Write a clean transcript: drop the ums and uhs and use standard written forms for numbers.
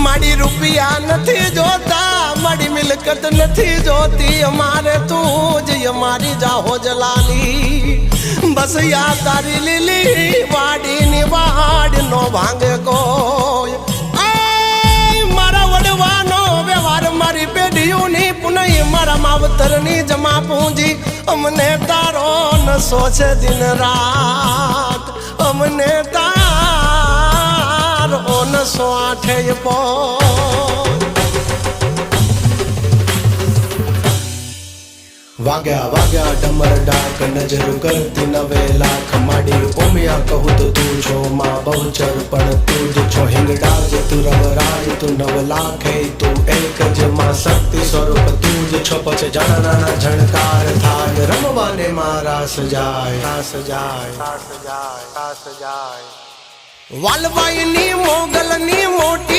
माड़ी रुपया नहीं जोता माड़ी मिलकत नहीं जोती हमारे तू जी हमारी जाहो जलाली बस या तारी लीली वाड़ी निवाड़ नो भांगे को मारा वडवानो व्यवहार मारी पेढ़ियों नी पुनः मारा मावतर नी जमा पूंजी हमने तारो न सोचे दिन रात हमने तारो न सोठे पो वाग्या वाग्या डमर डाक नजर करती नवेला खमाड़ी ओमिया कहू तो तू छो माँ बहुचर पण तू छो हिंगडाज तू रवराज तू नवलाखे तू एक ज माँ शक्ति स्वरूप तू छो पछे जाना नाना झणकार थाय रमवाने माँ रास जाय रास जाय रास जाय रास जाय वालबाई नी मोगल नी मोटी